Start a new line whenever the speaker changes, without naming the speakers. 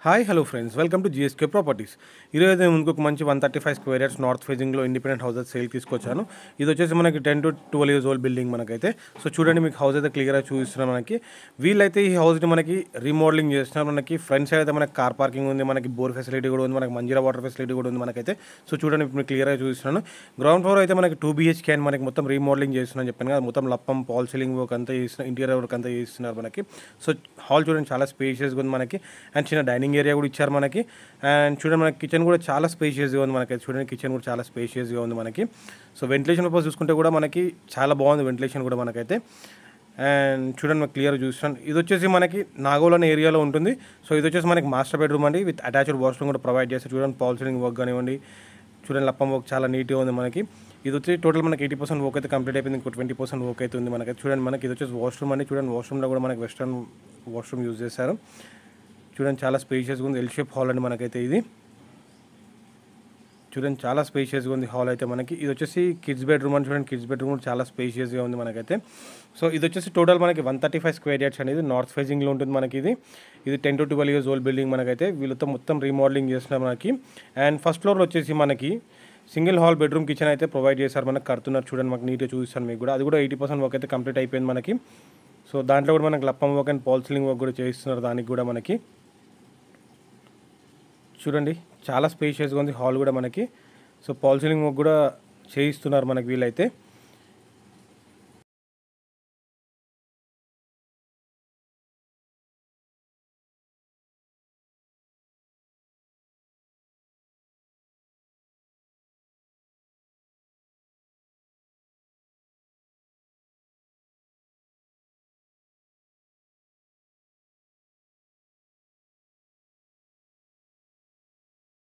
Hi hello friends, welcome to GSK properties. ఈరోజు నేను ముందుకు ఒక మంచి 135 స్క్వేర్ యార్డ్స్ నార్త్ ఫేజింగ్లో ఇండిపెండెంట్ హౌసెస్ సేల్ తీసుకొచ్చాను. ఇది వచ్చేసి మనకి 10 to 12 years ఓల్డ్ బిల్డింగ్ మనకైతే. సో చూడండి, మీకు హౌస్ అయితే క్లియర్గా చూపిస్తున్నాను. మనకి వీళ్ళైతే ఈ హౌస్ని మనకి రీమోడలింగ్ చేస్తున్నారు. మనకి ఫ్రంట్ సైడ్ అయితే మనకి కార్ పార్కింగ్ ఉంది, మనకి బోర్ ఫెసిలిటీ కూడా ఉంది, మనకి మంజీరా వాటర్ ఫెసిలిటీ కూడా ఉంది మనకైతే. సో చూడండి, ఇప్పుడు క్లియర్గా చూపిస్తున్నాను. గ్రౌండ్ ఫ్లోర్ అయితే మనకి 2 BHK అని మనకి మొత్తం రీమోడలింగ్ చేస్తున్నాను చెప్పాను కదా. మొత్తం లప్పం పాల్ సీలింగ్ వర్క్ అంతా చేస్తున్నారు, ఇంటీరియర్ వర్క్ అంతా చేస్తున్నారు మనకి. సో హాల్ చూడండి చాలా స్పేషియస్గా ఉంది మనకి. అండ్ చిన్న డైనింగ్ ఏరియా కూడా ఇచ్చారు మనకి. అండ్ చూడండి, మనకి కిచెన్ కూడా చాలా స్పేషియస్గా ఉంది మనకి. చూడండి, కిచెన్ కూడా చాలా స్పేషియస్గా ఉంది మనకి. సో వెంటిలేషన్ పర్పస్ చూసుకుంటే కూడా మనకి చాలా బాగుంది వెంటిలేషన్ కూడా మనకైతే. అండ్ చూడండి, మనకి క్లియర్ చూస్తాను. ఇది వచ్చేసి మనకి నాగోల్ అనే ఏరియాలో ఉంటుంది. సో ఇది వచ్చేసి మనకి మాస్టర్ బెడ్రూమ్ అండి, విత్ అటాచ్డ్ వాష్రూమ్ కూడా ప్రొవైడ్ చేస్తారు. చూడండి, పాల్ సీలింగ్ వర్క్ కానివ్వండి, చూడండి లప్పం వర్క్ చాలా నీట్గా ఉంది మనకి. ఇది వచ్చి టోటల్ మనకి 80% వర్క్ అయితే కంప్లీట్ అయిపోయింది, ఇంకో 20% వర్క్ అయితే ఉంది మనకి. చూడండి, మనకి ఇది వచ్చేసి వాష్రూమ్ అండి. చూడండి, వాష్రూమ్లో కూడా మనకి వెస్టర్న్ వాష్రూమ్ యూజ్ చేశారు. చూడండి, చాలా స్పేషియస్గా ఉంది. ఎల్ షేప్ హాల్ అండి మనకైతే ఇది. చూడండి, చాలా స్పేషియస్గా ఉంది హాల్ అయితే మనకి. ఇది వచ్చేసి కిడ్స్ బెడ్రూమ్ అని. చూడండి, కిడ్స్ బెడ్రూమ్ కూడా చాలా స్పేషియస్గా ఉంది మనకైతే. సో ఇది వచ్చేసి టోటల్ మనకి 135 స్క్వేర్ యార్డ్స్ అనేది నార్త్ ఫేజింగ్లో ఉంటుంది మనకి. ఇది 10 to 12 years ఓల్డ్ బిల్డింగ్ మనకైతే. వీళ్ళతో మొత్తం రీమోడలింగ్ చేస్తున్నారు మనకి. అండ్ ఫస్ట్ ఫ్లోర్లో వచ్చేసి మనకి సింగిల్ హాల్ బెడ్రూమ్ కిచెన్ అయితే ప్రొవైడ్ చేశారు మనకి, కడుతున్నారు. చూడండి, మాకు నీట్గా చూపిస్తాను మీకు కూడా. అది కూడా 80% వర్క్ అయితే కంప్లీట్ అయిపోయింది మనకి. సో దాంట్లో కూడా మనకి లప్పం work and false ceiling work కూడా చేయిస్తున్నారు దానికి కూడా మనకి. చూడండి, చాలా స్పేషియస్గా ఉంది హాల్ కూడా మనకి. సో పాల్ సీలింగ్ వర్క్ కూడా చేయిస్తున్నారు మనకి వీళ్ళైతే.